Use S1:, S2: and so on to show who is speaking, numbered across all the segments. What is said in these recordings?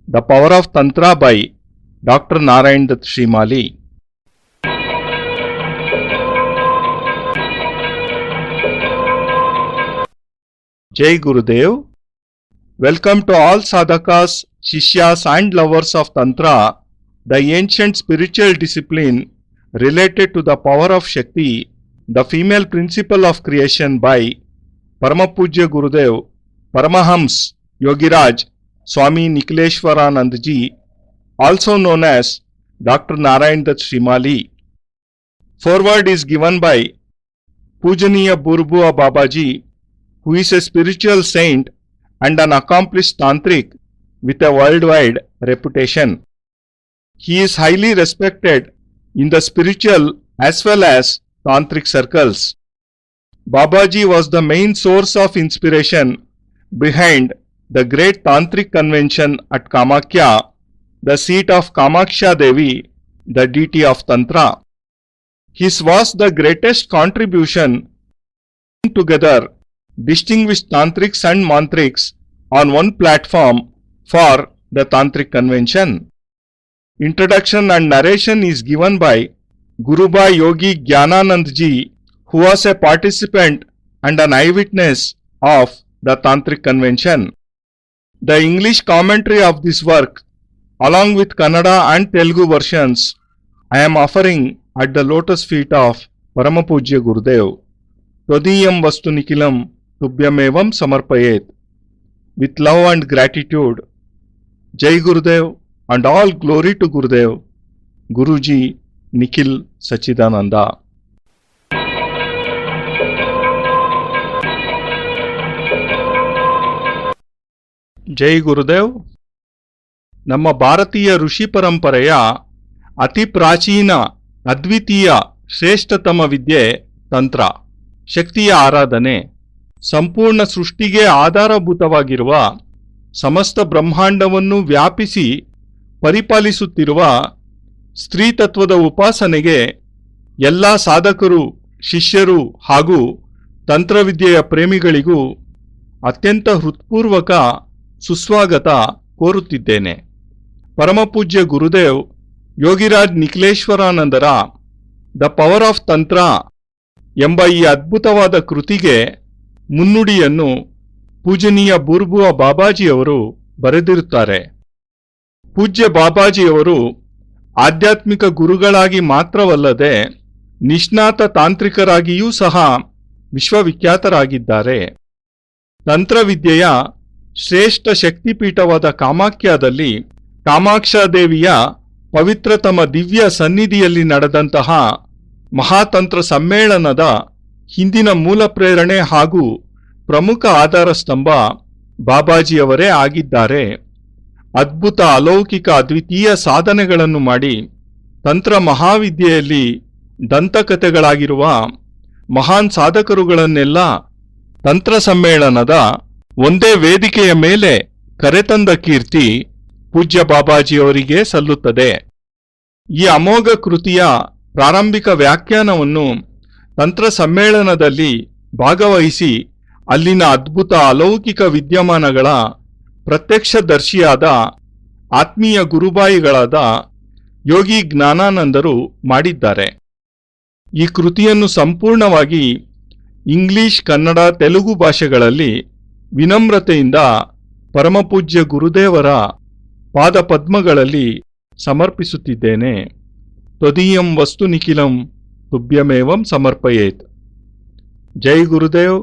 S1: The Power of Tantra by Dr. Narayan Dutt Shrimali. Jai Gurudev. Welcome to all sadhakas, shishyas and lovers of Tantra, the ancient spiritual discipline related to the power of Shakti, the female principle of creation by Paramapujya Gurudev, Paramahams Yogiraj Swami Nikhileshwaranandji, also known as Dr. Narayan Dutt Shrimali. Foreword is given by Pujaniya Burbua Babaji, who is a spiritual saint and an accomplished tantric with a worldwide reputation. He is highly respected in the spiritual as well as tantric circles. Babaji was the main source of inspiration behind the great tantric convention at Kamakhya, the seat of Kamakhya Devi, the deity of Tantra. His was the greatest contribution together distinguished tantrics and mantrics on one platform for the tantric convention. Introduction and narration is given by Gurubai Yogi Gyananandji, who was a participant and an eyewitness of the tantric convention. The English commentary of this work, along with Kannada and Telugu versions, I am offering at the lotus feet of Paramapujya Gurudev. Todiyam vastu nikilam tubhyamevam samarpayet. With love and gratitude, Jai Gurudev and all glory to Gurudev, Guruji Nikhil Sachidananda. ಜೈ ಗುರುದೇವ್. ನಮ್ಮ ಭಾರತೀಯ ಋಷಿ ಪರಂಪರೆಯ ಅತಿ ಪ್ರಾಚೀನ ಅದ್ವಿತೀಯ ಶ್ರೇಷ್ಠತಮ ವಿದ್ಯೆ ತಂತ್ರ, ಶಕ್ತಿಯ ಆರಾಧನೆ, ಸಂಪೂರ್ಣ ಸೃಷ್ಟಿಗೆ ಆಧಾರಭೂತವಾಗಿರುವ ಸಮಸ್ತ ಬ್ರಹ್ಮಾಂಡವನ್ನು ವ್ಯಾಪಿಸಿ ಪರಿಪಾಲಿಸುತ್ತಿರುವ ಸ್ತ್ರೀತತ್ವದ ಉಪಾಸನೆಗೆ ಎಲ್ಲ ಸಾಧಕರು, ಶಿಷ್ಯರು ಹಾಗೂ ತಂತ್ರವಿದ್ಯೆಯ ಪ್ರೇಮಿಗಳಿಗೂ ಅತ್ಯಂತ ಹೃತ್ಪೂರ್ವಕ ಸುಸ್ವಾಗತ ಕೋರುತ್ತಿದ್ದೇನೆ. ಪರಮಪೂಜ್ಯ ಗುರುದೇವ್ ಯೋಗಿರಾಜ್ ನಿಖಿಲೇಶ್ವರಾನಂದರ ದ ಪವರ್ ಆಫ್ ತಂತ್ರ ಎಂಬ ಈ ಅದ್ಭುತವಾದ ಕೃತಿಗೆ ಮುನ್ನುಡಿಯನ್ನು ಪೂಜನೀಯ ಬುರ್ಬುವ ಬಾಬಾಜಿಯವರು ಬರೆದಿರುತ್ತಾರೆ. ಪೂಜ್ಯ ಬಾಬಾಜಿಯವರು ಆಧ್ಯಾತ್ಮಿಕ ಗುರುಗಳಾಗಿ ಮಾತ್ರವಲ್ಲದೆ ನಿಷ್ಣಾತ ತಾಂತ್ರಿಕರಾಗಿಯೂ ಸಹ ವಿಶ್ವವಿಖ್ಯಾತರಾಗಿದ್ದಾರೆ. ತಂತ್ರವಿದ್ಯೆಯ ಶ್ರೇಷ್ಠ ಶಕ್ತಿಪೀಠವಾದ ಕಾಮಾಖ್ಯದಲ್ಲಿ ಕಾಮಾಕ್ಷಾದೇವಿಯ ಪವಿತ್ರತಮ ದಿವ್ಯ ಸನ್ನಿಧಿಯಲ್ಲಿ ನಡೆದಂತಹ ಮಹಾತಂತ್ರ ಸಮ್ಮೇಳನದ ಹಿಂದಿನ ಮೂಲ ಪ್ರೇರಣೆ ಹಾಗೂ ಪ್ರಮುಖ ಆಧಾರ ಸ್ತಂಭ ಬಾಬಾಜಿಯವರೇ ಆಗಿದ್ದಾರೆ. ಅದ್ಭುತ ಅಲೌಕಿಕ ಅದ್ವಿತೀಯ ಸಾಧನೆಗಳನ್ನು ಮಾಡಿ ತಂತ್ರ ಮಹಾವಿದ್ಯೆಯಲ್ಲಿ ದಂತಕಥೆಗಳಾಗಿರುವ ಮಹಾನ್ ಸಾಧಕರುಗಳನ್ನೆಲ್ಲ ತಂತ್ರ ಸಮ್ಮೇಳನದ ಒಂದೇ ವೇದಿಕೆಯ ಮೇಲೆ ಕರೆತಂದ ಕೀರ್ತಿ ಪೂಜ್ಯ ಬಾಬಾಜಿಯವರಿಗೆ ಸಲ್ಲುತ್ತದೆ. ಈ ಅಮೋಘ ಕೃತಿಯ ಪ್ರಾರಂಭಿಕ ವ್ಯಾಖ್ಯಾನವನ್ನು ತಂತ್ರ ಸಮ್ಮೇಳನದಲ್ಲಿ ಭಾಗವಹಿಸಿ ಅಲ್ಲಿನ ಅದ್ಭುತ ಅಲೌಕಿಕ ವಿದ್ಯಮಾನಗಳ ಪ್ರತ್ಯಕ್ಷದರ್ಶಿಯಾದ ಆತ್ಮೀಯ ಗುರುಬಾಯಿಗಳಾದ ಯೋಗಿ ಜ್ಞಾನಾನಂದರು ಮಾಡಿದ್ದಾರೆ. ಈ ಕೃತಿಯನ್ನು ಸಂಪೂರ್ಣವಾಗಿ ಇಂಗ್ಲಿಷ್, ಕನ್ನಡ, ತೆಲುಗು ಭಾಷೆಗಳಲ್ಲಿ ವಿನಮ್ರತೆಯಿಂದ ಪರಮಪೂಜ್ಯ ಗುರುದೇವರ ಪಾದಪದ್ಮಗಳಲ್ಲಿ ಸಮರ್ಪಿಸುತ್ತಿದ್ದೇನೆ. ತ್ವದೀಯಂ ವಸ್ತು ನಿಖಿಲಂ ತುಭ್ಯಮೇವಂ ಸಮರ್ಪಯೇತ್. ಜೈ ಗುರುದೇವ್.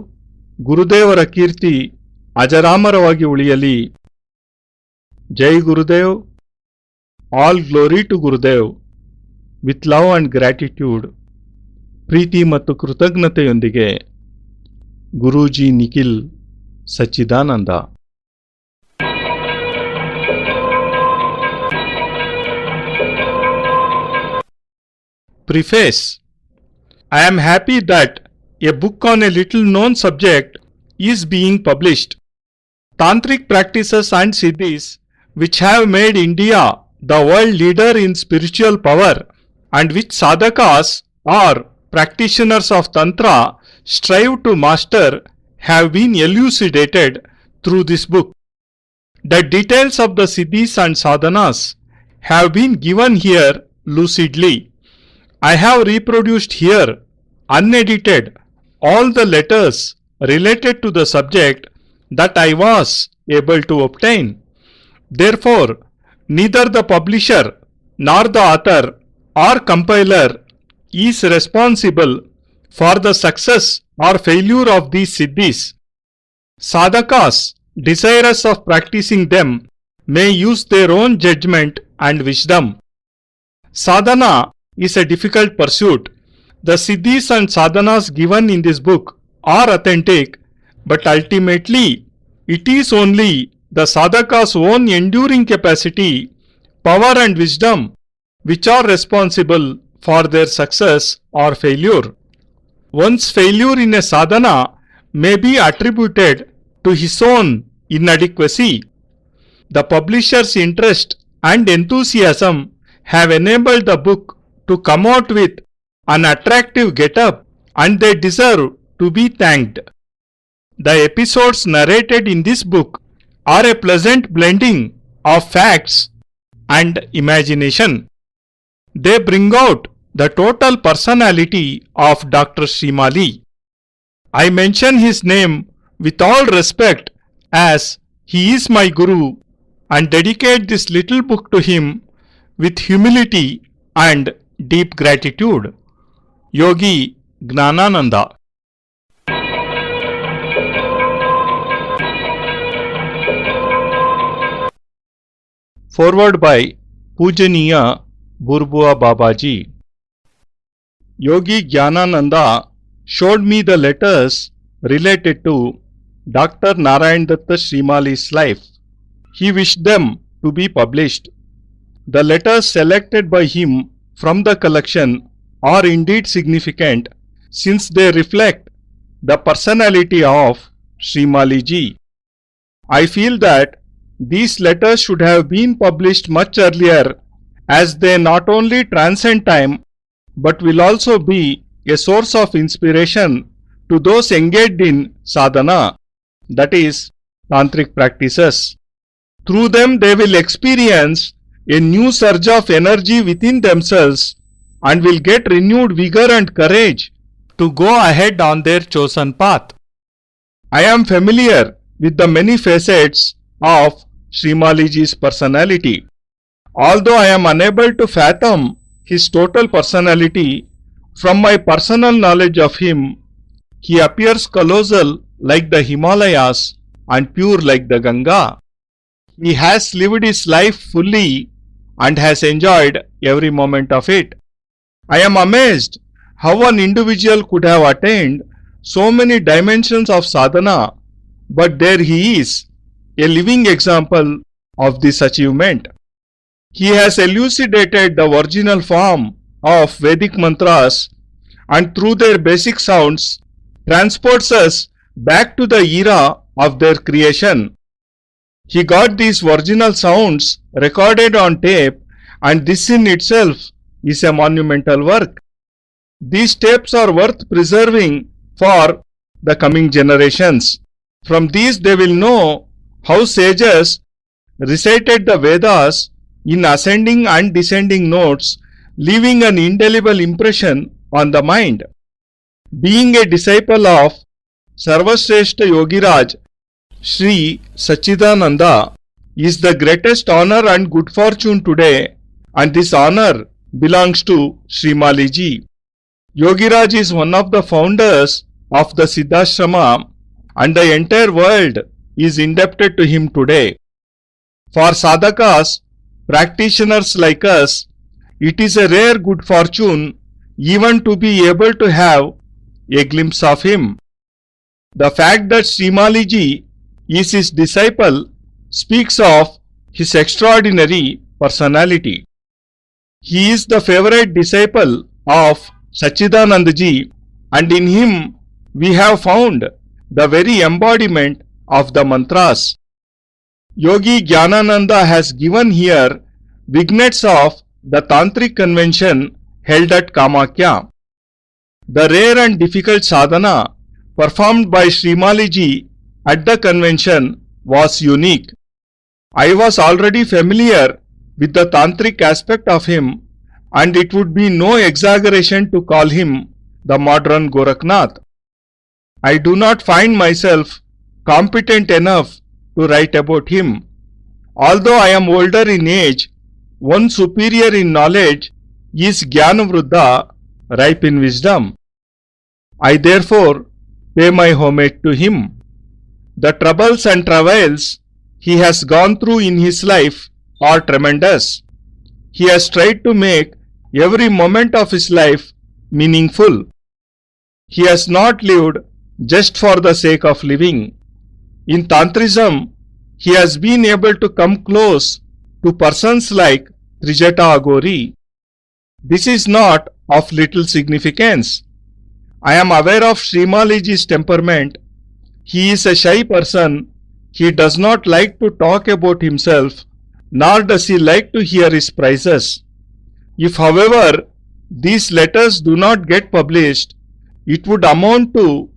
S1: ಗುರುದೇವರ ಕೀರ್ತಿ ಅಜರಾಮರವಾಗಿ ಉಳಿಯಲಿ. ಜೈ Gurudev. All glory to Gurudev. With love and gratitude. ಪ್ರೀತಿ ಮತ್ತು ಕೃತಜ್ಞತೆಯೊಂದಿಗೆ ಗುರೂಜಿ ನಿಖಿಲ್ ಸಚ್ಚಿದಾನಂದ. Preface. I am happy that a book on a little known subject is being published. Tantric practices and siddhis which have made India the world leader in spiritual power and which sadhakas or practitioners of Tantra strive to master have been elucidated through this book. The details of the siddhis and sadhanas have been given here lucidly. I have reproduced here, unedited, all the letters related to the subject that I was able to obtain. Therefore, neither the publisher nor the author or compiler is responsible for the success or failure of these siddhis. Sadhakas, desirous of practicing them, may use their own judgment and wisdom. Sadhana is a difficult pursuit. The siddhis and sadhanas given in this book are authentic, but ultimately it is only the sadhaka's own enduring capacity, power and wisdom which are responsible for their success or failure. One's failure in a sadhana may be attributed to his own inadequacy. The publisher's interest and enthusiasm have enabled the book to come out with an attractive get-up, and they deserve to be thanked. The episodes narrated in this book are a pleasant blending of facts and imagination. They bring out the total personality of Dr. Srimali. I mention his name with all respect as he is my Guru and dedicate this little book to him with humility and deep gratitude. Yogi Gnanananda. Forward by Pujaniya Burbua Babaji. Yogi Jnanananda showed me the letters related to Dr. Narayan Datta Srimali's life. He wished them to be published. The letters selected by him from the collection are indeed significant since they reflect the personality of Srimali ji. I feel that these letters should have been published much earlier, as they not only transcend time but will also be a source of inspiration to those engaged in sadhana, that is, tantric practices. Through them they will experience a new surge of energy within themselves and will get renewed vigor and courage to go ahead on their chosen path. I am familiar with the many facets of Srimali ji's personality. Although I am unable to fathom his total personality, from my personal knowledge of him, he appears colossal like the Himalayas and pure like the Ganga. He has lived his life fully and has enjoyed every moment of it. I am amazed how an individual could have attained so many dimensions of sadhana, but there he is, a living example of this achievement. He has elucidated the original form of Vedic mantras and through their basic sounds transports us back to the era of their creation. He got these original sounds recorded on tape, and this in itself is a monumental work. These tapes are worth preserving for the coming generations. From these they will know how sages recited the Vedas in ascending and descending notes, leaving an indelible impression on the mind. Being a disciple of Sarvashrestha Yogiraj Sri Sachidananda is the greatest honor and good fortune today, and this honor belongs to Srimali ji. Yogiraj is one of the founders of the Siddhashrama, and the entire world is indebted to him today. For sadhakas, practitioners like us, it is a rare good fortune even to be able to have a glimpse of him. The fact that Srimali ji is his disciple speaks of his extraordinary personality. He is the favorite disciple of Sachidananda ji, and in him we have found the very embodiment of the mantras. Yogi Jnanananda has given here vignettes of the Tantric convention held at Kamakhya. The rare and difficult sadhana performed by Srimali ji at the convention was unique. I was already familiar with the tantric aspect of him, and it would be no exaggeration to call him the modern Gorakhnath. I do not find myself competent enough to write about him. Although I am older in age, one superior in knowledge is Jnanavruddha, ripe in wisdom. I therefore pay my homage to him. The troubles and travails he has gone through in his life are tremendous. He has tried to make every moment of his life meaningful. He has not lived just for the sake of living. In Tantrism, he has been able to come close to persons like Trijata Agori. This is not of little significance. I am aware of Srimaliji's temperament. He is a shy person. He does not like to talk about himself, nor does he like to hear his praises. If, however, these letters do not get published, it would amount to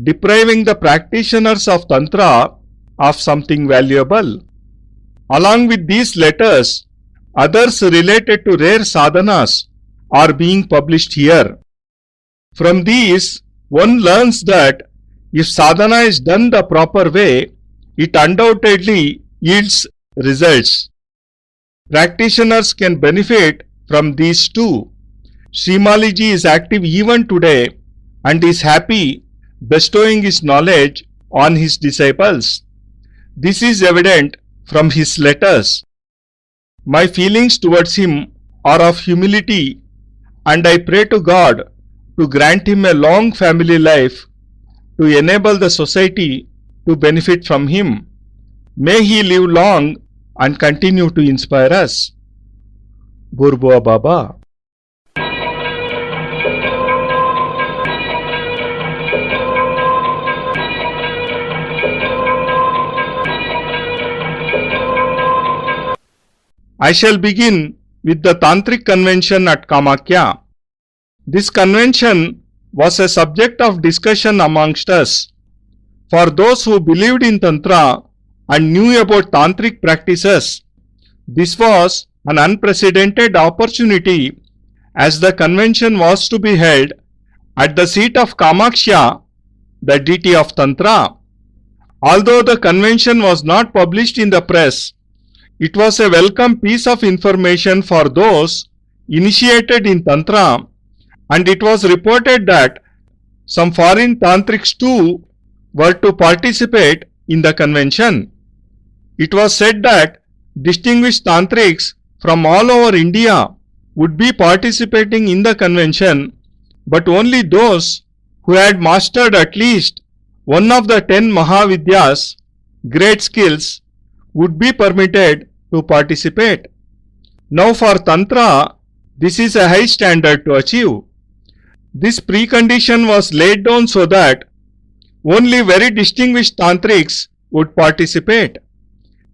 S1: depriving the practitioners of Tantra of something valuable. Along with these letters, others related to rare sadhanas are being published here. From these, one learns that if sadhana is done the proper way, it undoubtedly yields results. Practitioners can benefit from these too. Srimaliji is active even today and is happy bestowing his knowledge on his disciples. This is evident from his letters. My feelings towards him are of humility, and I pray to God to grant him a long family life to enable the society to benefit from him. May he live long and continue to inspire us. Burbua Baba. I shall begin with the Tantric convention at Kamakhya. This convention was a subject of discussion amongst us. For those who believed in Tantra and knew about Tantric practices, this was an unprecedented opportunity as the convention was to be held at the seat of Kamakhya, the deity of Tantra. Although the convention was not published in the press, it was a welcome piece of information for those initiated in Tantra, and it was reported that some foreign tantrics too were to participate in the convention. It was said that distinguished tantrics from all over India would be participating in the convention, but only those who had mastered at least one of the 10 Mahavidyas, great skills, would be permitted to participate. Now for Tantra, this is a high standard to achieve. This precondition was laid down so that only very distinguished tantrics would participate.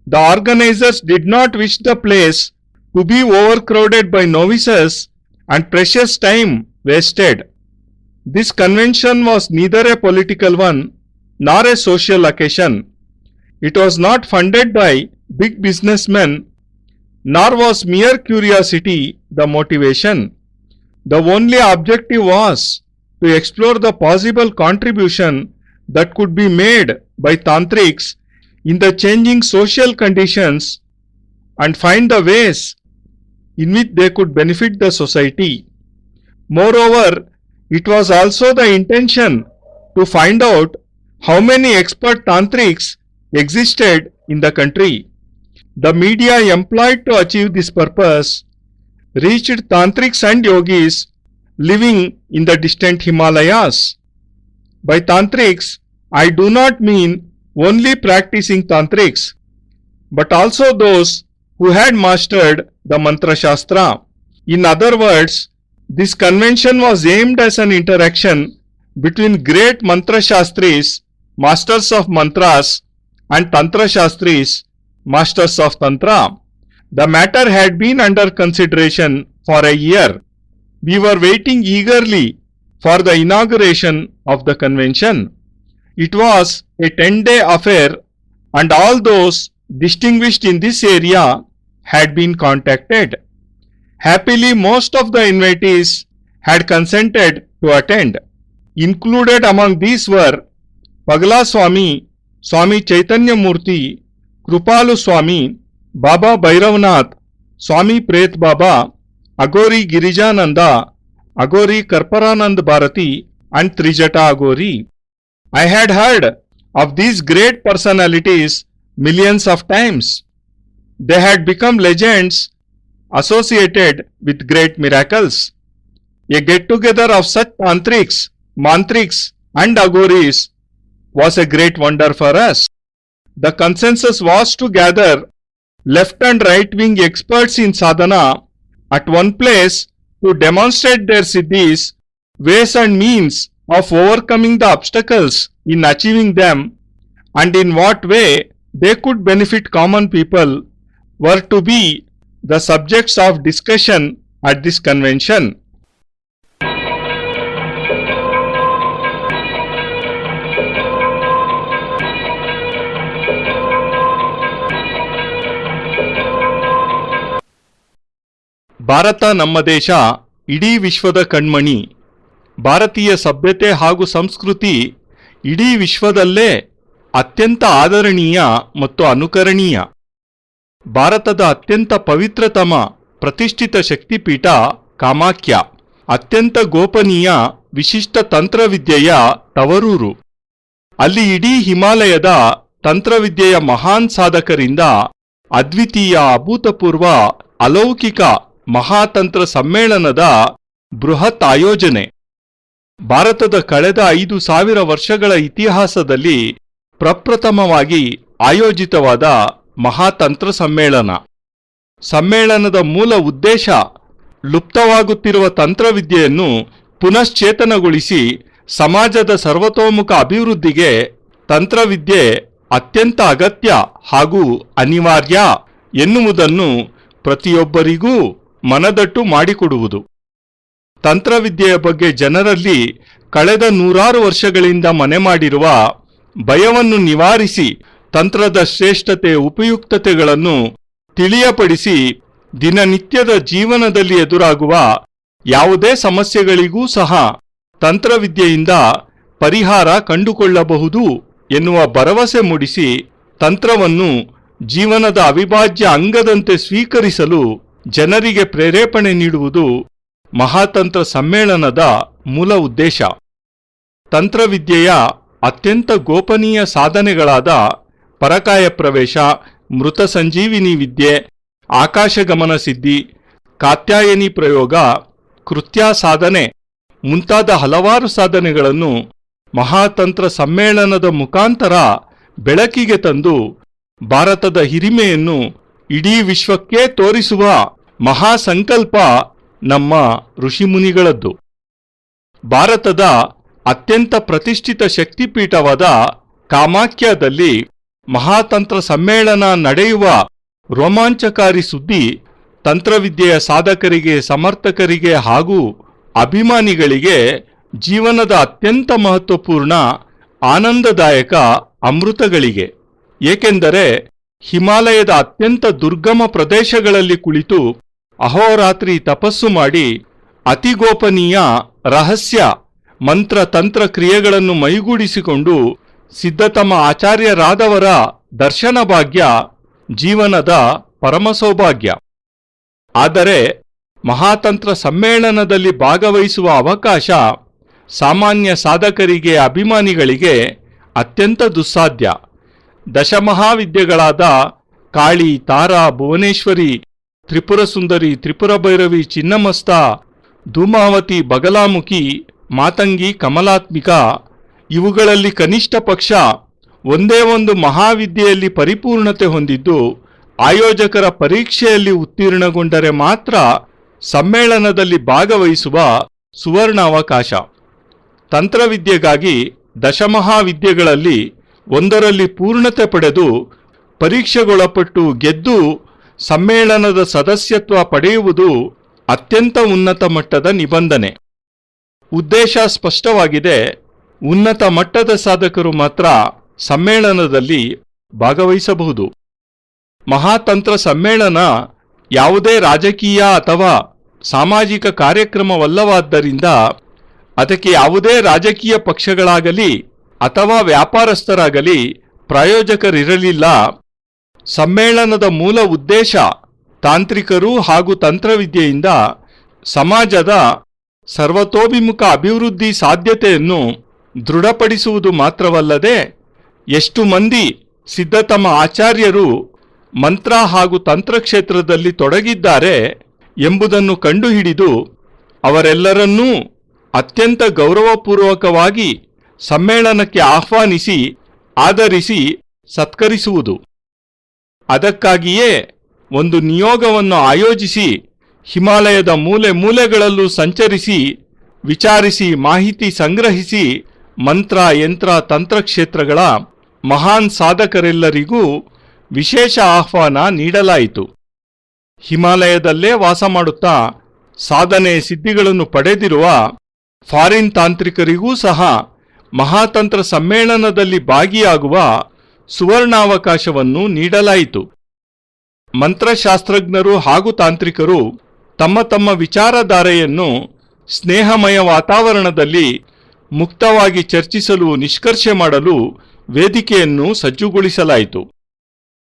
S1: The organizers did not wish the place to be overcrowded by novices and precious time wasted. This convention was neither a political one nor a social occasion. It was not funded by big businessmen, nor was mere curiosity the motivation. The only objective was to explore the possible contribution that could be made by tantrics in the changing social conditions and find the ways in which they could benefit the society. Moreover, it was also the intention to find out how many expert tantrics existed in the country. The media employed to achieve this purpose reached tantrics and yogis living in the distant Himalayas. By tantrics, I do not mean only practicing tantrics, but also those who had mastered the mantra shastra. In other words, this convention was aimed as an interaction between great mantra shastris, masters of mantras, and tantra shastris, masters of tantra. The matter had been under consideration for a year. We were waiting eagerly for the inauguration of the convention. It was a 10-day affair, and all those distinguished in this area had been contacted. Happily, most of the invitees had consented to attend. Included among these were Pagla Swami, Swami Chaitanya Murti, Krupalu Swami, Baba Bhairavnath, Swami Pret Baba, Agori Girijananda, Agori Karparanand Bharati, and Trijata Agori. I had heard of these great personalities millions of times. They had become legends associated with great miracles. A get-together of such tantrics, mantriks, and agoris was a great wonder for us. The consensus was to gather left and right-wing experts in sadhana at one place to demonstrate their siddhis, ways and means of overcoming the obstacles in achieving them, and in what way they could benefit common people were to be the subjects of discussion at this convention. Bharat ನಮ್ಮ ದೇಶ ಇಡೀ ವಿಶ್ವದ ಕಣ್ಮಣಿ. ಭಾರತೀಯ ಸಭ್ಯತೆ ಹಾಗೂ ಸಂಸ್ಕೃತಿ ಇಡೀ ವಿಶ್ವದಲ್ಲೇ ಅತ್ಯಂತ ಆದರಣೀಯ ಮತ್ತು ಅನುಕರಣೀಯ. ಭಾರತದ ಅತ್ಯಂತ ಪವಿತ್ರತಮ ಪ್ರತಿಷ್ಠಿತ ಶಕ್ತಿಪೀಠ ಕಾಮಾಖ್ಯ, ಅತ್ಯಂತ ಗೋಪನೀಯ ವಿಶಿಷ್ಟ ತಂತ್ರವಿದ್ಯೆಯ ತವರೂರು. ಅಲ್ಲಿ ಇಡೀ ಹಿಮಾಲಯದ ತಂತ್ರವಿದ್ಯೆಯ ಮಹಾನ್ ಸಾಧಕರಿಂದ ಅದ್ವಿತೀಯ ಅಭೂತಪೂರ್ವ ಅಲೌಕಿಕ ಮಹಾತಂತ್ರ ಸಮ್ಮೇಳನದ ಬೃಹತ್ ಆಯೋಜನೆ. ಭಾರತದ ಕಳೆದ 5,000 ವರ್ಷಗಳ ಇತಿಹಾಸದಲ್ಲಿ ಪ್ರಪ್ರಥಮವಾಗಿ ಆಯೋಜಿತವಾದ ಮಹಾತಂತ್ರ ಸಮ್ಮೇಳನ. ಸಮ್ಮೇಳನದ ಮೂಲ ಉದ್ದೇಶ ಲುಪ್ತವಾಗುತ್ತಿರುವ ತಂತ್ರವಿದ್ಯೆಯನ್ನು ಪುನಶ್ಚೇತನಗೊಳಿಸಿ ಸಮಾಜದ ಸರ್ವತೋಮುಖ ಅಭಿವೃದ್ಧಿಗೆ ತಂತ್ರವಿದ್ಯೆ ಅತ್ಯಂತ ಅಗತ್ಯ ಹಾಗೂ ಅನಿವಾರ್ಯ ಎನ್ನುವುದನ್ನು ಪ್ರತಿಯೊಬ್ಬರಿಗೂ ಮನದಟ್ಟು ಮಾಡಿಕೊಡುವುದು. ತಂತ್ರವಿದ್ಯೆಯ ಬಗ್ಗೆ ಜನರಲ್ಲಿ ಕಳೆದ 100 ವರ್ಷಗಳಿಂದ ಮನೆ ಮಾಡಿರುವ ಭಯವನ್ನು ನಿವಾರಿಸಿ ತಂತ್ರದ ಶ್ರೇಷ್ಠತೆ ಉಪಯುಕ್ತತೆಗಳನ್ನು ತಿಳಿಯಪಡಿಸಿ ದಿನನಿತ್ಯದ ಜೀವನದಲ್ಲಿ ಎದುರಾಗುವ ಯಾವುದೇ ಸಮಸ್ಯೆಗಳಿಗೂ ಸಹ ತಂತ್ರವಿದ್ಯೆಯಿಂದ ಪರಿಹಾರ ಕಂಡುಕೊಳ್ಳಬಹುದು ಎನ್ನುವ ಭರವಸೆ ಮೂಡಿಸಿ ತಂತ್ರವನ್ನು ಜೀವನದ ಅವಿಭಾಜ್ಯ ಅಂಗದಂತೆ ಸ್ವೀಕರಿಸಲು ಜನರಿಗೆ ಪ್ರೇರೇಪಣೆ ನೀಡುವುದು ಮಹಾತಂತ್ರ ಸಮ್ಮೇಳನದ ಮೂಲ ಉದ್ದೇಶ. ತಂತ್ರವಿದ್ಯೆಯ ಅತ್ಯಂತ ಗೋಪನೀಯ ಸಾಧನೆಗಳಾದ ಪರಕಾಯ ಪ್ರವೇಶ, ಮೃತ ಸಂಜೀವಿನಿ ವಿದ್ಯೆ, ಆಕಾಶಗಮನ ಸಿದ್ಧಿ, ಕಾತ್ಯಾಯನಿ ಪ್ರಯೋಗ, ಕೃತ್ಯ ಸಾಧನೆ ಮುಂತಾದ ಹಲವಾರು ಸಾಧನೆಗಳನ್ನು ಮಹಾತಂತ್ರ ಸಮ್ಮೇಳನದ ಮುಖಾಂತರ ಬೆಳಕಿಗೆ ತಂದು ಭಾರತದ ಹಿರಿಮೆಯನ್ನು ಇಡೀ ವಿಶ್ವಕ್ಕೆ ತೋರಿಸುವ ಮಹಾಸಂಕಲ್ಪ ನಮ್ಮ ಋಷಿಮುನಿಗಳದ್ದು. ಭಾರತದ ಅತ್ಯಂತ ಪ್ರತಿಷ್ಠಿತ ಶಕ್ತಿಪೀಠವಾದ ಕಾಮಾಖ್ಯದಲ್ಲಿ ಮಹಾತಂತ್ರ ಸಮ್ಮೇಳನ ನಡೆಯುವ ರೋಮಾಂಚಕಾರಿ ಸುದ್ದಿ ತಂತ್ರವಿದ್ಯೆಯ ಸಾಧಕರಿಗೆ, ಸಮರ್ಥಕರಿಗೆ ಹಾಗೂ ಅಭಿಮಾನಿಗಳಿಗೆ ಜೀವನದ ಅತ್ಯಂತ ಮಹತ್ವಪೂರ್ಣ ಆನಂದದಾಯಕ ಅಮೃತಗಳಿಗೆ. ಏಕೆಂದರೆ ಹಿಮಾಲಯದ ಅತ್ಯಂತ ದುರ್ಗಮ ಪ್ರದೇಶಗಳಲ್ಲಿ ಕುಳಿತು ಅಹೋರಾತ್ರಿ ತಪಸ್ಸು ಮಾಡಿ ಅತಿಗೋಪನೀಯ ರಹಸ್ಯ ಮಂತ್ರ ತಂತ್ರ ಕ್ರಿಯೆಗಳನ್ನು ಮೈಗೂಡಿಸಿಕೊಂಡು ಸಿದ್ಧತಮ ಆಚಾರ್ಯರಾದವರ ದರ್ಶನ ಭಾಗ್ಯ ಜೀವನದ ಪರಮ ಸೌಭಾಗ್ಯ. ಆದರೆ ಮಹಾತಂತ್ರ ಸಮ್ಮೇಳನದಲ್ಲಿ ಭಾಗವಹಿಸುವ ಅವಕಾಶ ಸಾಮಾನ್ಯ ಸಾಧಕರಿಗೆ, ಅಭಿಮಾನಿಗಳಿಗೆ ಅತ್ಯಂತ ದುಸ್ಸಾಧ್ಯ. ದಶಮಹಾವಿದ್ಯೆಗಳಾದ ಕಾಳಿ, ತಾರಾ, ಭುವನೇಶ್ವರಿ, ತ್ರಿಪುರ ಸುಂದರಿ, ತ್ರಿಪುರ ಭೈರವಿ, ಚಿನ್ನಮಸ್ತ, ಧೂಮಾವತಿ, ಬಗಲಾಮುಖಿ, ಮಾತಂಗಿ, ಕಮಲಾತ್ಮಿಕ ಇವುಗಳಲ್ಲಿ ಕನಿಷ್ಠ ಪಕ್ಷ ಒಂದೇ ಒಂದು ಮಹಾವಿದ್ಯೆಯಲ್ಲಿ ಪರಿಪೂರ್ಣತೆ ಹೊಂದಿದ್ದು ಆಯೋಜಕರ ಪರೀಕ್ಷೆಯಲ್ಲಿ ಉತ್ತೀರ್ಣಗೊಂಡರೆ ಮಾತ್ರ ಸಮ್ಮೇಳನದಲ್ಲಿ ಭಾಗವಹಿಸುವ ಸುವರ್ಣ ಅವಕಾಶ. ತಂತ್ರವಿದ್ಯೆಗಾಗಿ ದಶಮಹಾವಿದ್ಯೆಗಳಲ್ಲಿ ಒಂದರಲ್ಲಿ ಪೂರ್ಣತೆ ಪಡೆದು ಪರೀಕ್ಷೆಗೊಳಪಟ್ಟು ಗೆದ್ದು ಸಮ್ಮೇಳನದ ಸದಸ್ಯತ್ವ ಪಡೆಯುವುದು ಅತ್ಯಂತ ಉನ್ನತ ಮಟ್ಟದ ನಿಬಂಧನೆ. ಉದ್ದೇಶ ಸ್ಪಷ್ಟವಾಗಿದೆ. ಉನ್ನತ ಮಟ್ಟದ ಸಾಧಕರು ಮಾತ್ರ ಸಮ್ಮೇಳನದಲ್ಲಿ ಭಾಗವಹಿಸಬಹುದು. ಮಹಾತಂತ್ರ ಸಮ್ಮೇಳನ ಯಾವುದೇ ರಾಜಕೀಯ ಅಥವಾ ಸಾಮಾಜಿಕ ಕಾರ್ಯಕ್ರಮವಲ್ಲವಾದ್ದರಿಂದ ಅದಕ್ಕೆ ಯಾವುದೇ ರಾಜಕೀಯ ಪಕ್ಷಗಳಾಗಲಿ ಅಥವಾ ವ್ಯಾಪಾರಸ್ಥರಾಗಲಿ ಪ್ರಾಯೋಜಕರಿರಲಿಲ್ಲ. ಸಮ್ಮೇಳನದ ಮೂಲ ಉದ್ದೇಶ ತಾಂತ್ರಿಕರು ಹಾಗೂ ತಂತ್ರವಿದ್ಯೆಯಿಂದ ಸಮಾಜದ ಸರ್ವತೋಭಿಮುಖ ಅಭಿವೃದ್ಧಿ ಸಾಧ್ಯತೆಯನ್ನು ದೃಢಪಡಿಸುವುದು ಮಾತ್ರವಲ್ಲದೆ ಎಷ್ಟು ಮಂದಿ ಸಿದ್ಧತಮ ಆಚಾರ್ಯರು ಮಂತ್ರ ಹಾಗೂ ತಂತ್ರ ಕ್ಷೇತ್ರದಲ್ಲಿ ತೊಡಗಿದ್ದಾರೆ ಎಂಬುದನ್ನು ಕಂಡುಹಿಡಿದು ಅವರೆಲ್ಲರನ್ನೂ ಅತ್ಯಂತ ಗೌರವಪೂರ್ವಕವಾಗಿ ಸಮ್ಮೇಳನಕ್ಕೆ ಆಹ್ವಾನಿಸಿ ಆದರಿಸಿ ಸತ್ಕರಿಸುವುದು. ಅದಕ್ಕಾಗಿಯೇ ಒಂದು ನಿಯೋಗವನ್ನು ಆಯೋಜಿಸಿ ಹಿಮಾಲಯದ ಮೂಲೆ ಮೂಲೆಗಳಲ್ಲೂ ಸಂಚರಿಸಿ ವಿಚಾರಿಸಿ ಮಾಹಿತಿ ಸಂಗ್ರಹಿಸಿ ಮಂತ್ರ ಯಂತ್ರ ತಂತ್ರಕ್ಷೇತ್ರಗಳ ಮಹಾನ್ ಸಾಧಕರೆಲ್ಲರಿಗೂ ವಿಶೇಷ ಆಹ್ವಾನ ನೀಡಲಾಯಿತು. ಹಿಮಾಲಯದಲ್ಲೇ ವಾಸ ಮಾಡುತ್ತಾ ಸಾಧನೆ ಸಿದ್ಧಿಗಳನ್ನು ಪಡೆದಿರುವ ಫಾರಿನ್ ತಾಂತ್ರಿಕರಿಗೂ ಸಹ ಮಹಾತಂತ್ರ ಸಮ್ಮೇಳನದಲ್ಲಿ ಭಾಗಿಯಾಗುವ ಸುವರ್ಣಾವಕಾಶವನ್ನು ನೀಡಲಾಯಿತು. ಮಂತ್ರಶಾಸ್ತ್ರಜ್ಞರು ಹಾಗೂ ತಾಂತ್ರಿಕರು ತಮ್ಮ ತಮ್ಮ ವಿಚಾರಧಾರೆಯನ್ನು ಸ್ನೇಹಮಯ ವಾತಾವರಣದಲ್ಲಿ ಮುಕ್ತವಾಗಿ ಚರ್ಚಿಸಲು ನಿಷ್ಕರ್ಷೆ ಮಾಡಲು ವೇದಿಕೆಯನ್ನು ಸಜ್ಜುಗೊಳಿಸಲಾಯಿತು.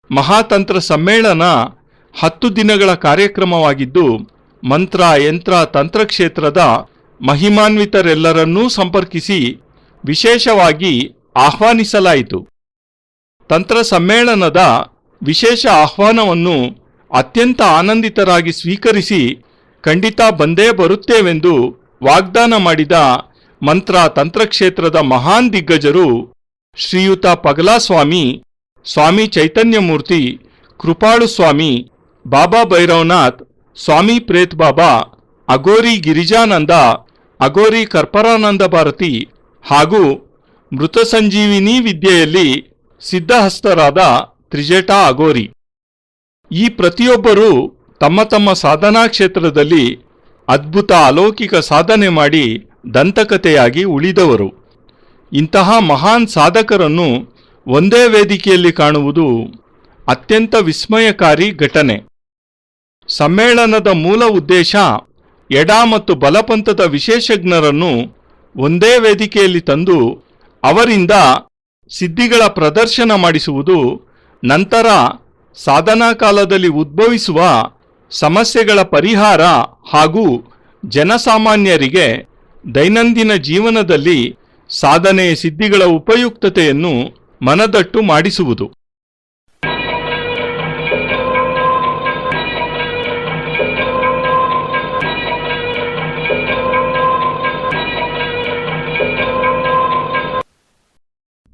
S1: ಮಹಾತಂತ್ರ ಸಮ್ಮೇಳನ 10 ದಿನಗಳ ಕಾರ್ಯಕ್ರಮವಾಗಿದ್ದು ಮಂತ್ರ ಯಂತ್ರ ತಂತ್ರಕ್ಷೇತ್ರದ ಮಹಿಮಾನ್ವಿತರೆಲ್ಲರನ್ನೂ ಸಂಪರ್ಕಿಸಿ ವಿಶೇಷವಾಗಿ ಆಹ್ವಾನಿಸಲಾಯಿತು. ತಂತ್ರ ಸಮ್ಮೇಳನದ ವಿಶೇಷ ಆಹ್ವಾನವನ್ನು ಅತ್ಯಂತ ಆನಂದಿತರಾಗಿ ಸ್ವೀಕರಿಸಿ ಖಂಡಿತ ಬಂದೇ ಬರುತ್ತೇವೆಂದು ವಾಗ್ದಾನ ಮಾಡಿದ ಮಂತ್ರ ತಂತ್ರಕ್ಷೇತ್ರದ ಮಹಾನ್ ದಿಗ್ಗಜರು ಶ್ರೀಯುತ ಪಗಲಾಸ್ವಾಮಿ, ಸ್ವಾಮಿ ಚೈತನ್ಯಮೂರ್ತಿ, ಕೃಪಾಳು ಸ್ವಾಮಿ, ಬಾಬಾ ಭೈರವನಾಥ್, ಸ್ವಾಮಿ ಪ್ರೇತ್ ಬಾಬಾ, ಅಗೋರಿ ಗಿರಿಜಾನಂದ, ಅಗೋರಿ ಕರ್ಪರಾನಂದ ಭಾರತಿ ಹಾಗೂ ಮೃತ ಸಂಜೀವಿನಿ ವಿದ್ಯೆಯಲ್ಲಿ ಸಿದ್ಧಹಸ್ತರಾದ ತ್ರಿಜಟಾ ಅಗೋರಿ. ಈ ಪ್ರತಿಯೊಬ್ಬರೂ ತಮ್ಮ ತಮ್ಮ ಸಾಧನಾ ಕ್ಷೇತ್ರದಲ್ಲಿ ಅದ್ಭುತ ಅಲೌಕಿಕ ಸಾಧನೆ ಮಾಡಿ ದಂತಕಥೆಯಾಗಿ ಉಳಿದವರು. ಇಂತಹ ಮಹಾನ್ ಸಾಧಕರನ್ನು ಒಂದೇ ವೇದಿಕೆಯಲ್ಲಿ ಕಾಣುವುದು ಅತ್ಯಂತ ವಿಸ್ಮಯಕಾರಿ ಘಟನೆ. ಸಮ್ಮೇಳನದ ಮೂಲ ಉದ್ದೇಶ ಎಡ ಮತ್ತು ಬಲಪಂಥದ ವಿಶೇಷಜ್ಞರನ್ನು ಒಂದೇ ವೇದಿಕೆಯಲ್ಲಿ ತಂದು ಅವರಿಂದ ಸಿದ್ಧಿಗಳ ಪ್ರದರ್ಶನ ಮಾಡಿಸುವುದು, ನಂತರ ಸಾಧನಾ ಕಾಲದಲ್ಲಿ ಉದ್ಭವಿಸುವ ಸಮಸ್ಯೆಗಳ ಪರಿಹಾರ ಹಾಗೂ ಜನಸಾಮಾನ್ಯರಿಗೆ ದೈನಂದಿನ ಜೀವನದಲ್ಲಿ ಸಾಧನೆ ಸಿದ್ಧಿಗಳ ಉಪಯುಕ್ತತೆಯನ್ನು ಮನದಟ್ಟು ಮಾಡಿಸುವುದು.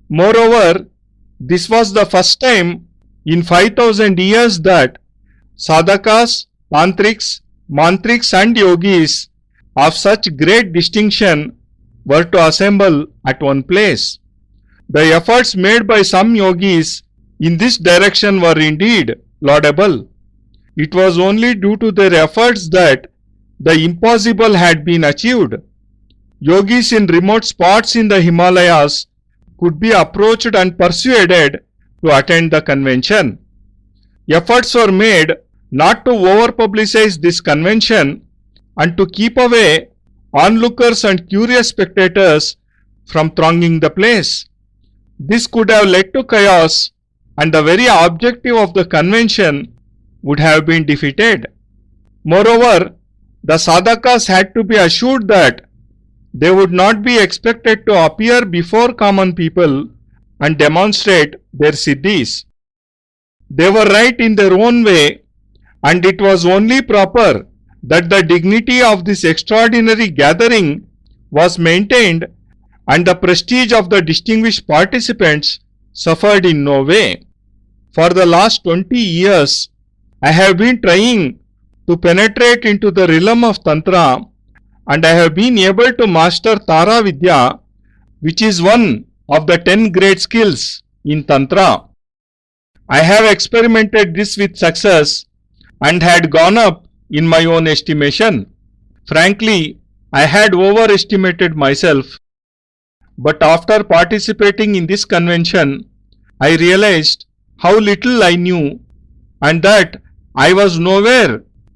S1: Moreover, this was the first time in 5000 years that sadhakas, tantrics, mantriks and yogis of such great distinction were to assemble at one place. The efforts made by some yogis in this direction were indeed laudable. It was only due to their efforts that the impossible had been achieved. Yogis in remote spots in the Himalayas could be approached and persuaded to attend the convention. Efforts were made not to over-publicize this convention and to keep away onlookers and curious spectators from thronging the place. This could have led to chaos, and the very objective of the convention would have been defeated. Moreover, the sadhakas had to be assured that they would not be expected to appear before common people and demonstrate their siddhis. They were right in their own way, and it was only proper that the dignity of this extraordinary gathering was maintained and the prestige of the distinguished participants suffered in no way. For the last 20 years, I have been trying to penetrate into the realm of Tantra, and I have been able to master Tara Vidya, which is one of the 10 great skills in Tantra. I have experimented this with success and had gone up in my own estimation. Frankly, I had overestimated myself. But after participating in this convention, I realized how little I knew and that I was nowhere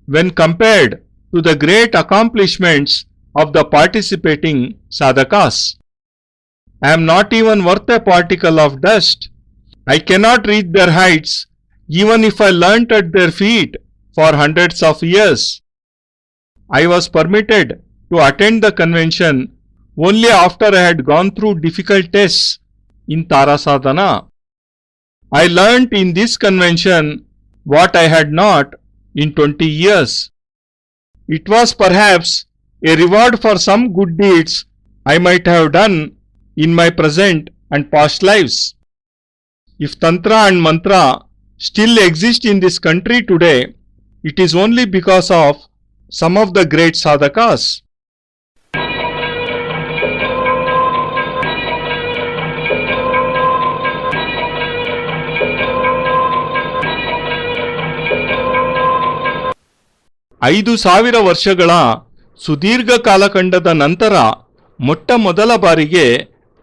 S1: when compared to the great accomplishments of the participating sadhakas. I am not even worth a particle of dust. I cannot reach their heights even if I learnt at their feet for hundreds of years. I was permitted to attend the convention only after I had gone through difficult tests in Tara Sadhana. I learnt in this convention what I had not in 20 years. It was perhaps a reward for some good deeds I might have done in my present and past lives. If Tantra and Mantra still exist in this country today, it is only because of some of the great sadhakas. ಐದು ಸಾವಿರ ವರ್ಷಗಳ ಸುದೀರ್ಘ ಕಾಲಖಂಡದ ನಂತರ ಮೊಟ್ಟ ಮೊದಲ ಬಾರಿಗೆ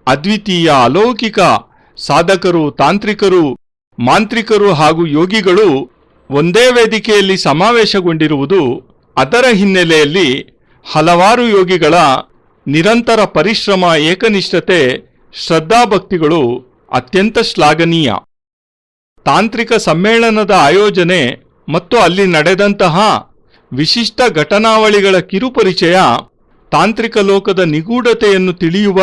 S1: ಅದ್ವಿತೀಯ ಅಲೌಕಿಕ ಸಾಧಕರು, ತಾಂತ್ರಿಕರು, ಮಾಂತ್ರಿಕರು ಹಾಗೂ ಯೋಗಿಗಳು ಒಂದೇ ವೇದಿಕೆಯಲ್ಲಿ ಸಮಾವೇಶಗೊಂಡಿರುವುದು, ಅದರ ಹಿನ್ನೆಲೆಯಲ್ಲಿ ಹಲವಾರು ಯೋಗಿಗಳ ನಿರಂತರ ಪರಿಶ್ರಮ, ಏಕನಿಷ್ಠತೆ, ಶ್ರದ್ಧಾಭಕ್ತಿಗಳು ಅತ್ಯಂತ ಶ್ಲಾಘನೀಯ. ತಾಂತ್ರಿಕ ಸಮ್ಮೇಳನದ ಆಯೋಜನೆ ಮತ್ತು ಅಲ್ಲಿ ನಡೆದಂತಹ ವಿಶಿಷ್ಟ ಘಟನಾವಳಿಗಳ ಕಿರುಪರಿಚಯ ತಾಂತ್ರಿಕ ಲೋಕದ ನಿಗೂಢತೆಯನ್ನು ತಿಳಿಯುವ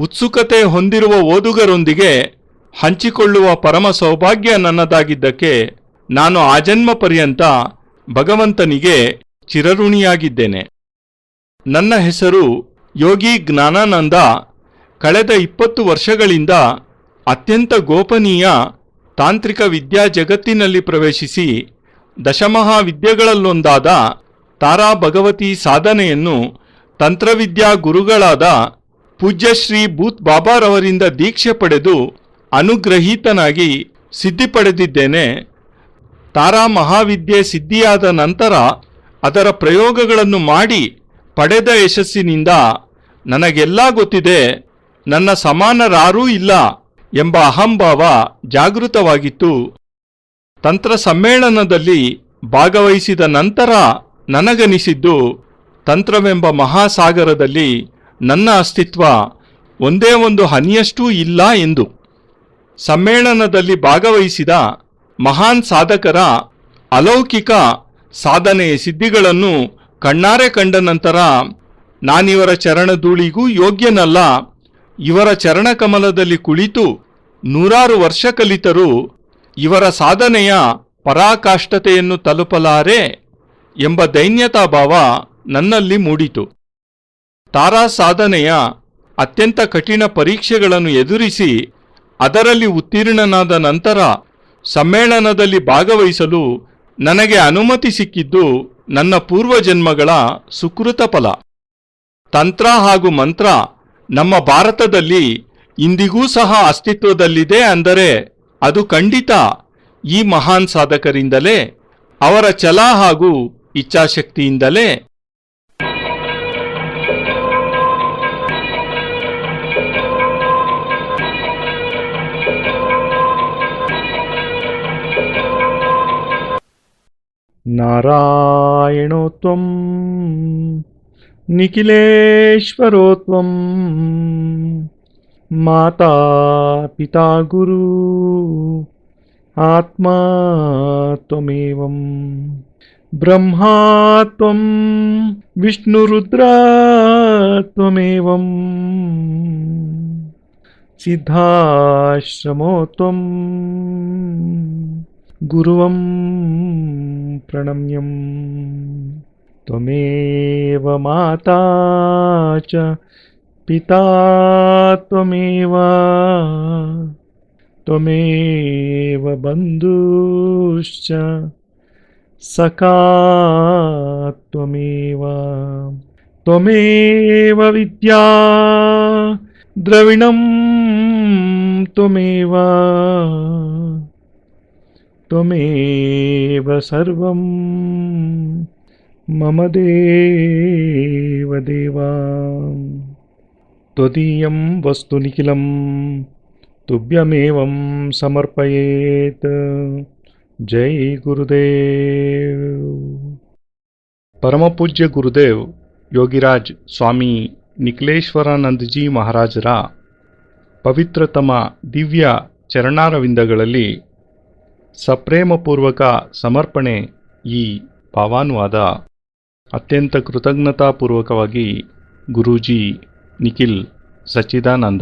S1: ಉತ್ಸುಕತೆ ಹೊಂದಿರುವ ಓದುಗರೊಂದಿಗೆ ಹಂಚಿಕೊಳ್ಳುವ ಪರಮ ಸೌಭಾಗ್ಯ ನನ್ನದಾಗಿದ್ದಕ್ಕೆ ನಾನು ಆಜನ್ಮ ಪರ್ಯಂತ ಭಗವಂತನಿಗೆ ಚಿರಋಣಿಯಾಗಿದ್ದೇನೆ. ನನ್ನ ಹೆಸರು ಯೋಗಿ ಜ್ಞಾನಾನಂದ. ಕಳೆದ 20 ವರ್ಷಗಳಿಂದ ಅತ್ಯಂತ ಗೋಪನೀಯ ತಾಂತ್ರಿಕ ವಿದ್ಯಾ ಜಗತ್ತಿನಲ್ಲಿ ಪ್ರವೇಶಿಸಿ ದಶಮಹಾವಿದ್ಯೆಗಳಲ್ಲೊಂದಾದ ತಾರಾ ಭಗವತಿ ಸಾಧನೆಯನ್ನು ತಂತ್ರವಿದ್ಯಾ ಗುರುಗಳಾದ ಪೂಜ್ಯ ಶ್ರೀ ಭೂತ್ ಬಾಬಾರವರಿಂದ ದೀಕ್ಷೆ ಪಡೆದು ಅನುಗ್ರಹೀತನಾಗಿ ಸಿದ್ಧಿ ಪಡೆದಿದ್ದೇನೆ. ತಾರಾ ಮಹಾವಿದ್ಯೆ ಸಿದ್ಧಿಯಾದ ನಂತರ ಅದರ ಪ್ರಯೋಗಗಳನ್ನು ಮಾಡಿ ಪಡೆದ ಯಶಸ್ಸಿನಿಂದ ನನಗೆಲ್ಲ ಗೊತ್ತಿದೆ, ನನ್ನ ಸಮಾನರಾರೂ ಇಲ್ಲ ಎಂಬ ಅಹಂಭಾವ ಜಾಗೃತವಾಗಿತ್ತು. ತಂತ್ರ ಸಮ್ಮೇಳನದಲ್ಲಿ ಭಾಗವಹಿಸಿದ ನಂತರ ನನಗನಿಸಿದ್ದು, ತಂತ್ರವೆಂಬ ಮಹಾಸಾಗರದಲ್ಲಿ ನನ್ನ ಅಸ್ತಿತ್ವ ಒಂದೇ ಒಂದು ಹನಿಯಷ್ಟೂ ಇಲ್ಲ ಎಂದು. ಸಮ್ಮೇಳನದಲ್ಲಿ ಭಾಗವಹಿಸಿದ ಮಹಾನ್ ಸಾಧಕರ ಅಲೌಕಿಕ ಸಾಧನೆಯ ಸಿದ್ಧಿಗಳನ್ನು ಕಣ್ಣಾರೆ ಕಂಡ ನಂತರ ನಾನಿವರ ಚರಣಧೂಳಿಗೂ ಯೋಗ್ಯನಲ್ಲ, ಇವರ ಚರಣಕಮಲದಲ್ಲಿ ಕುಳಿತು 100 ವರ್ಷ ಕಲಿತರೂ ಇವರ ಸಾಧನೆಯ ಪರಾಕಾಷ್ಠತೆಯನ್ನು ತಲುಪಲಾರೆ ಎಂಬ ದೈನ್ಯತಾಭಾವ ನನ್ನಲ್ಲಿ ಮೂಡಿತು. ತಾರಾ ಸಾಧನೆಯ ಅತ್ಯಂತ ಕಠಿಣ ಪರೀಕ್ಷೆಗಳನ್ನು ಎದುರಿಸಿ ಅದರಲ್ಲಿ ಉತ್ತೀರ್ಣನಾದ ನಂತರ ಸಮ್ಮೇಳನದಲ್ಲಿ ಭಾಗವಹಿಸಲು ನನಗೆ ಅನುಮತಿ ಸಿಕ್ಕಿದ್ದು ನನ್ನ ಪೂರ್ವಜನ್ಮಗಳ ಸುಕೃತ ಫಲ. ತಂತ್ರ ಹಾಗೂ ಮಂತ್ರ ನಮ್ಮ ಭಾರತದಲ್ಲಿ ಇಂದಿಗೂ ಸಹ ಅಸ್ತಿತ್ವದಲ್ಲಿದೆ ಅಂದರೆ ಅದು ಖಂಡಿತ ಈ ಮಹಾನ್ ಸಾಧಕರಿಂದಲೇ, ಅವರ ಛಲ ಹಾಗೂ ಇಚ್ಛಾಶಕ್ತಿಯಿಂದಲೇ. ನಾರಾಯಣೋತ್ವಂ ನಿಖಿಲೇಶ್ವರೋತ್ವಂ ಮಾತಾ ಪಿತಾ ಗುರು ಆತ್ಮಾ ತ್ವಮೇವಂ ಬ್ರಹ್ಮಾ ತ್ವಂ ವಿಷ್ಣುರುದ್ರ ತ್ವಮೇವಂ ಸಿದ್ಧಾಶ್ರಮೋ ತ್ವಂ ಗುರುವಂ ಪ್ರಣಮ್ಯಂ ತ್ವಮೇವ ಮಾತಾ ಚ ಪಿತಾ ತ್ವಮೇವ ತ್ವಮೇವ ಬಂಧುಶ್ಚ ಸಖಾ ತ್ವಮೇವ ತ್ವಮೇವ ವಿದ್ಯಾ ದ್ರವಿಣಂ ತ್ವಮೇವ ತ್ವಮೇವ ಸರ್ವಂ ಮಮ ದೇವ ದೇವಾ ತ್ವದೀಯಂ ವಸ್ತು ನಿಖಿಲಂ ತುಭ್ಯಮೇವಂ ಸಮರ್ಪಯೇತ್ ಜೈ ಗುರುದೇವ್. ಪರಮಪೂಜ್ಯ ಗುರುದೇವ್ ಯೋಗಿರಾಜ್ ಸ್ವಾಮಿ ನಿಖಿಲೇಶ್ವರಾನಂದಜಿ ಮಹಾರಾಜರ ಪವಿತ್ರತಮ ದಿವ್ಯ ಚರಣಾರವಿಂದಗಳಲ್ಲಿ ಸಪ್ರೇಮಪೂರ್ವಕ ಸಮರ್ಪಣೆ ಈ ಭಾವಾನುವಾದ. ಅತ್ಯಂತ ಕೃತಜ್ಞತಾಪೂರ್ವಕವಾಗಿ ಗುರೂಜಿ ನಿಖಿಲ್ ಸಚ್ಚಿದಾನಂದ.